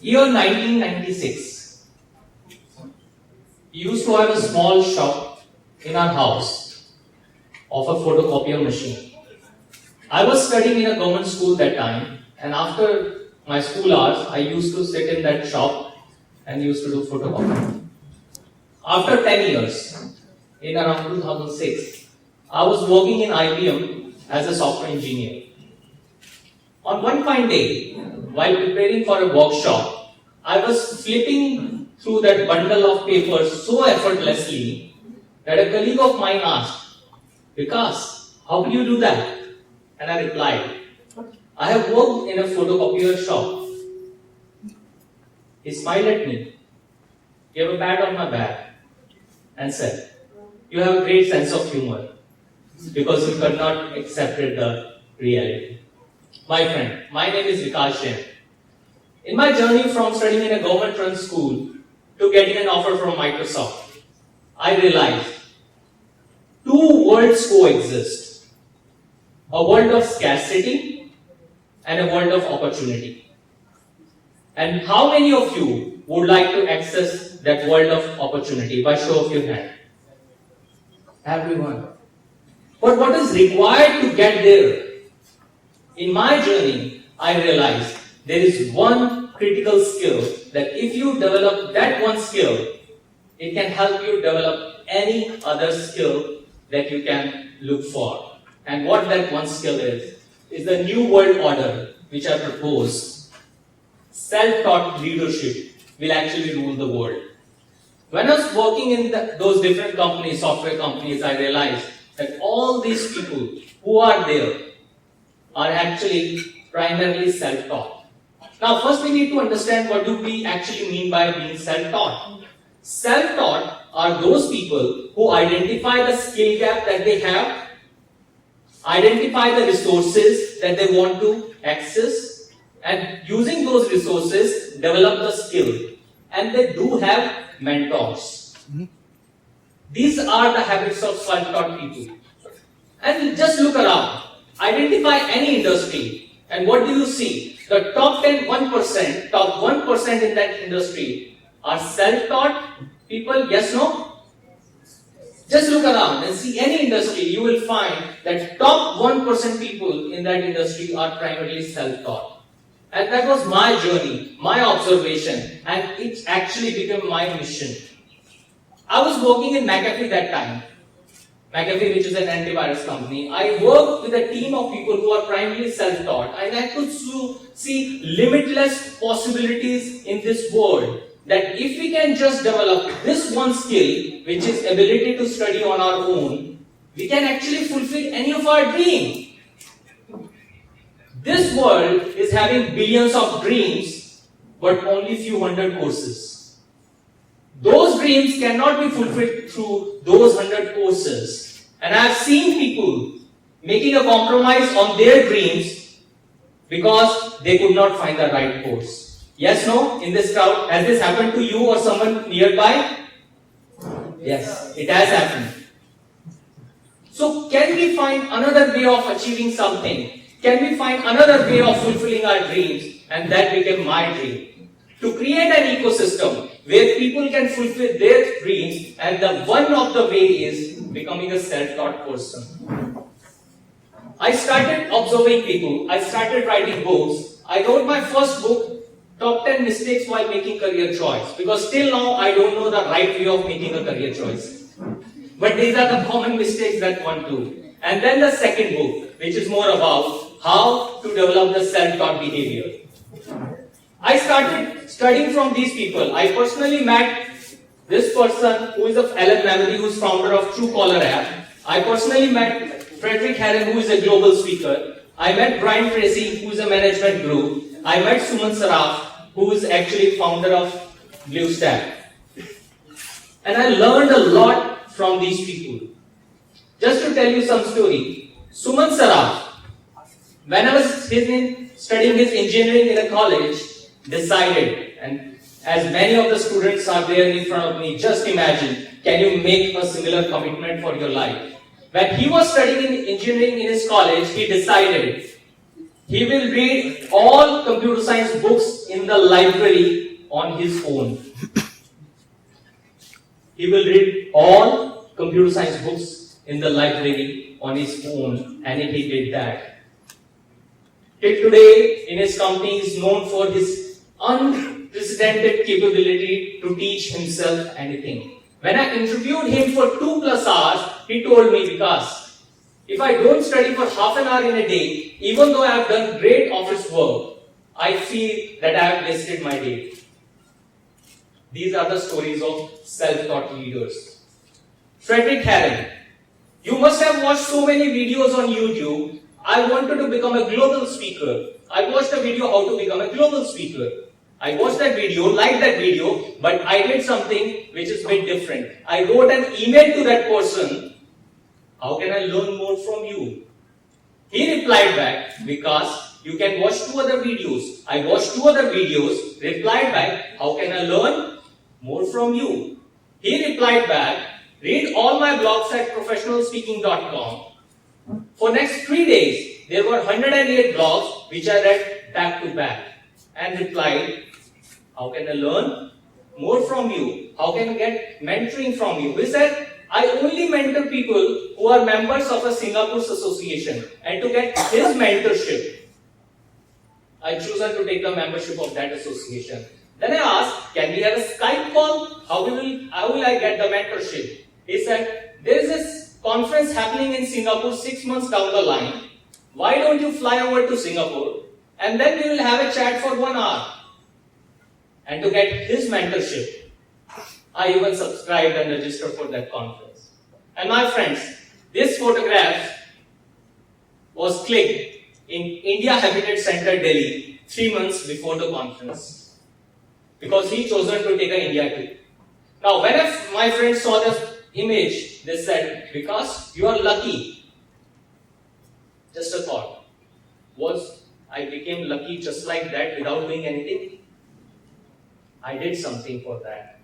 Year 1996. We used to have a small shop in our house of a photocopier machine. I was studying in a government school that time, and after my school hours, I used to sit in that shop and used to do photocopy. After 10 years, in around 2006, I was working in IBM as a software engineer. On one fine day, while preparing for a workshop, I was flipping through that bundle of papers so effortlessly that a colleague of mine asked, "Vikas, how do you do that?" And I replied, "I have worked in a photocopier shop." He smiled at me, gave a pat on my back, and said, "You have a great sense of humor because you could not accept the reality." My friend, my name is Vikas Jain. In my journey from studying in a government-run school to getting an offer from Microsoft, I realized two worlds coexist: a world of scarcity and a world of opportunity. And how many of you would like to access that world of opportunity? By show of your hand. Everyone. But what is required to get there? In my journey, I realized there is one critical skill that if you develop that one skill, it can help you develop any other skill that you can look for. And what that one skill is the new world order which I propose. Self-taught leadership will actually rule the world. When I was working in those different companies, software companies, I realized that all these people who are there are actually primarily self-taught. Now, first we need to understand what do we actually mean by being self-taught. Self-taught are those people who identify the skill gap that they have, identify the resources that they want to access, and using those resources, develop the skill. And they do have mentors. These are the habits of self-taught people. And just look around. Identify any industry, and what do you see? The top 1% in that industry are self-taught people, yes, no? Just look around and see any industry, you will find that top 1% people in that industry are primarily self-taught. And that was my journey, my observation, and it actually became my mission. I was working in McAfee that time. McAfee, which is an antivirus company. I worked with a team of people who are primarily self-taught, and I could see limitless possibilities in this world. That if we can just develop this one skill, which is ability to study on our own, we can actually fulfill any of our dreams. This world is having billions of dreams, but only few hundred courses. Those dreams cannot be fulfilled through those 100 courses. And I have seen people making a compromise on their dreams because they could not find the right course. Yes, no? In this crowd, has this happened to you or someone nearby? Yes, it has happened. So can we find another way of achieving something? Can we find another way of fulfilling our dreams? And that became my dream. To create an ecosystem where people can fulfill their dreams, and one of the way is becoming a self-taught person. I started observing people, I started writing books. I wrote my first book, Top 10 Mistakes While Making Career Choice, because till now I don't know the right way of making a career choice. But these are the common mistakes that one do. And then the second book, which is more about how to develop the self-taught behavior. I started studying from these people. I personally met this person who is of Alan Memory, who is founder of Truecaller app. I personally met Frederick Herren, who is a global speaker. I met Brian Tracy, who is a management group. I met Suman Saraf, who is actually founder of BlueStack. And I learned a lot from these people. Just to tell you some story, Suman Saraf, when I was studying his engineering in a college, decided, and as many of the students are there in front of me, just imagine, can you make a similar commitment for your life? When he was studying engineering in his college, he decided He will read all computer science books in the library on his own. He will read all computer science books in the library on his own, and he did that. Till today, in his company, he is known for his unprecedented capability to teach himself anything. When I interviewed him for 2+ hours, he told me, Vikas, if I don't study for half an hour in a day, even though I have done great office work, I feel that I have wasted my day. These are the stories of self-taught leaders. Frederick Harron. You must have watched so many videos on YouTube. I wanted to become a global speaker. I watched a video how to become a global speaker. I watched that video, liked that video, but I did something which is a bit different. I wrote an email to that person. How can I learn more from you? He replied back, because you can watch 2 other videos. I watched 2 other videos, replied back, how can I learn more from you? He replied back, read all my blogs at professionalspeaking.com. For next 3 days, there were 108 blogs which I read back to back and replied, how can I learn more from you? How can I get mentoring from you? He said, I only mentor people who are members of a Singapore association, and to get his mentorship, I chosen to take the membership of that association. Then I asked, can we have a Skype call? How will I get the mentorship? He said, there is this conference happening in Singapore 6 months down the line. Why don't you fly over to Singapore and then we will have a chat for 1 hour? And to get his mentorship, I even subscribed and registered for that conference. And my friends, this photograph was clicked in India Habitat Center, Delhi, 3 months before the conference, because he chosen to take an India trip. Now, when my friends saw this image, they said, because you are lucky. Just a thought. Was I became lucky just like that without doing anything? I did something for that.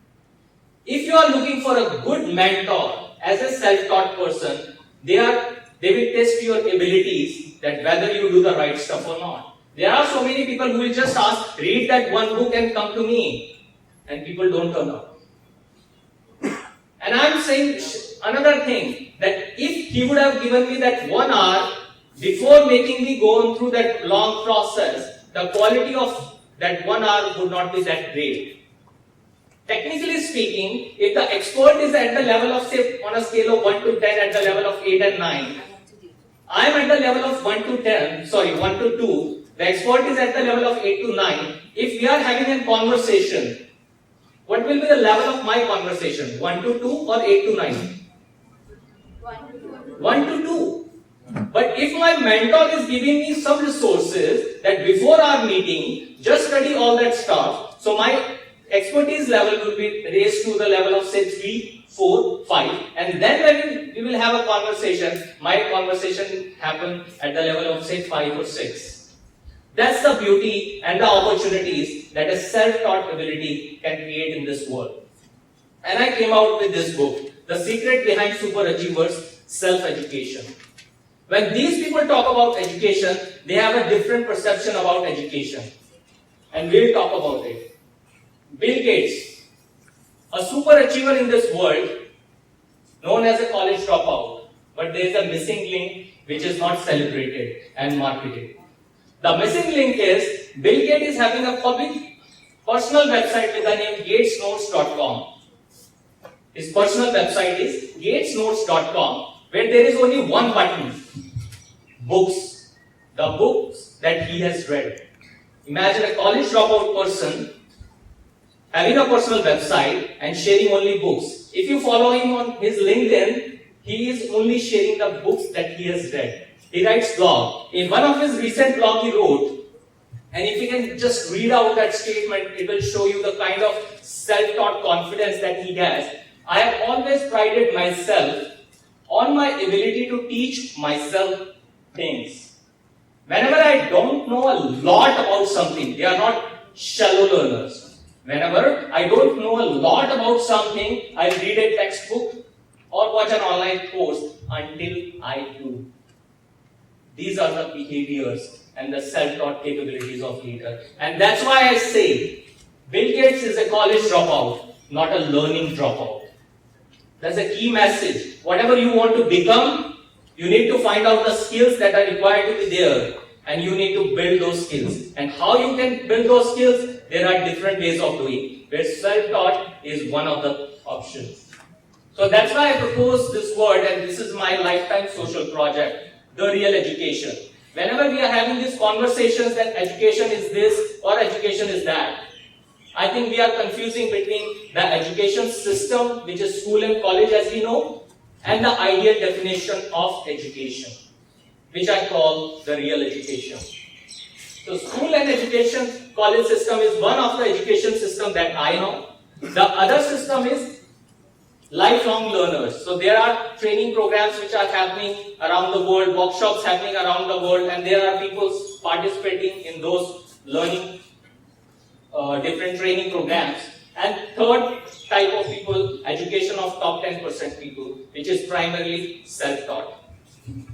If you are looking for a good mentor as a self-taught person, they will test your abilities, that whether you do the right stuff or not. There are so many people who will just ask, read that one book and come to me, and people don't turn up. And I'm saying another thing, that if he would have given me that 1 hour before making me go on through that long process, the quality of that 1 hour would not be that great. Technically speaking, if the expert is at the level of, say, on a scale of 1 to 10, at the level of 8 and 9, I am at the level of 1 to 2, the expert is at the level of 8 to 9. If we are having a conversation, what will be the level of my conversation? 1 to 2 or 8 to 9? 1 to 2. But if my mentor is giving me some resources that before our meeting, just study all that stuff, so my expertise level will be raised to the level of, say, 3, 4, 5, and then when we will have a conversation, my conversation happen at the level of, say, 5 or 6. That's the beauty and the opportunities that a self-taught ability can create in this world. And I came out with this book, The Secret Behind Superachievers, Self-Education. When these people talk about education, they have a different perception about education. And we'll talk about it. Bill Gates, a superachiever in this world, known as a college dropout, but there is a missing link which is not celebrated and marketed. The missing link is Bill Gates is having a public personal website with the name gatesnotes.com. His personal website is gatesnotes.com, where there is only one button, books, the books that he has read. Imagine a college dropout person having a personal website and sharing only books. If you follow him on his LinkedIn, he is only sharing the books that he has read. He writes blog. In one of his recent blog he wrote, and if you can just read out that statement, it will show you the kind of self-taught confidence that he has. I have always prided myself on my ability to teach myself things. Whenever I don't know a lot about something, they are not shallow learners. Whenever I don't know a lot about something, I read a textbook or watch an online course until I do. These are the behaviors and the self-taught capabilities of leader. And that's why I say Bill Gates is a college dropout, not a learning dropout. That's a key message. Whatever you want to become, you need to find out the skills that are required to be there, and you need to build those skills. And how you can build those skills? There are different ways of doing, where self-taught is one of the options. So that's why I propose this word, and this is my lifetime social project, the real education. Whenever we are having these conversations that education is this or education is that, I think we are confusing between the education system, which is school and college as we know, and the ideal definition of education, which I call the real education. So school and education, college system is one of the education system that I know. The other system is lifelong learners. So there are training programs which are happening around the world, workshops happening around the world, and there are people participating in those learning different training programs. And third type of people, education of top 10% people, which is primarily self-taught.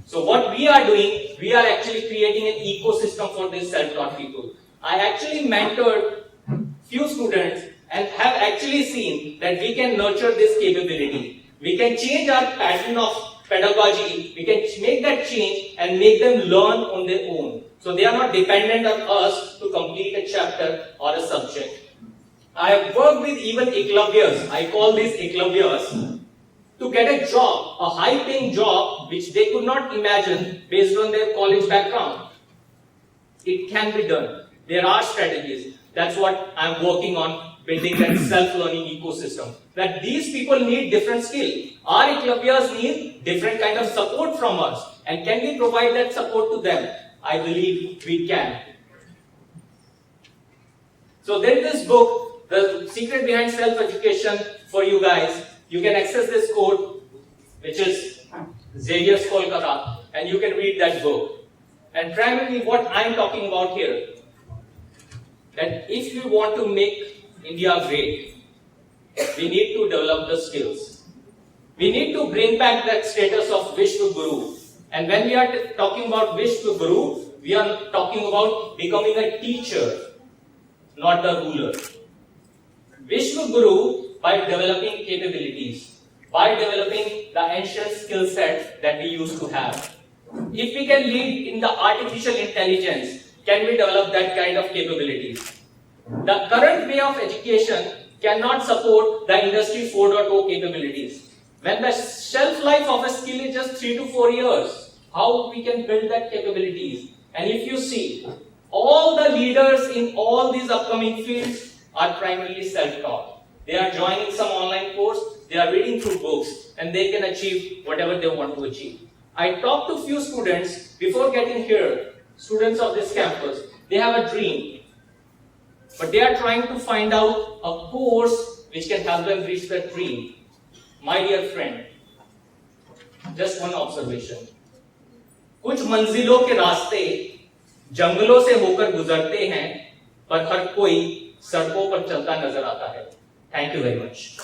So what we are doing, we are actually creating an ecosystem for these self-taught people. I actually mentored few students and have actually seen that we can nurture this capability. We can change our pattern of pedagogy, we can make that change and make them learn on their own. So they are not dependent on us to complete a chapter or a subject. I have worked with even Eklavya's, I call these Eklavya's, to get a job, a high-paying job which they could not imagine based on their college background. It can be done. There are strategies. That's what I'm working on, building that self-learning ecosystem. That these people need different skill. Our Eklavya's need different kind of support from us. And can we provide that support to them? I believe we can. So there's this book, The Secret Behind Self-Education, for you guys. You can access this code, which is Xavier's Kolkata, and you can read that book. And primarily what I'm talking about here, that if we want to make India great, we need to develop the skills. We need to bring back that status of Vishwa Guru. And when we are talking about Vishwa Guru, we are talking about becoming a teacher, not the ruler. Vishwa Guru by developing capabilities, by developing the ancient skill set that we used to have. If we can lead in the artificial intelligence, can we develop that kind of capabilities? The current way of education cannot support the Industry 4.0 capabilities. When the shelf life of a skill is just 3 to 4 years, how we can build that capabilities? And if you see, all the leaders in all these upcoming fields are primarily self-taught. They are joining some online course, they are reading through books, and they can achieve whatever they want to achieve. I talked to few students before getting here, students of this campus. They have a dream, but they are trying to find out a course which can help them reach that dream. My dear friend, just one observation. कुछ मंजिलों के रास्ते जंगलों से होकर गुजरते हैं, पर हर कोई सड़कों पर चलता नजर आता है. Thank you very much.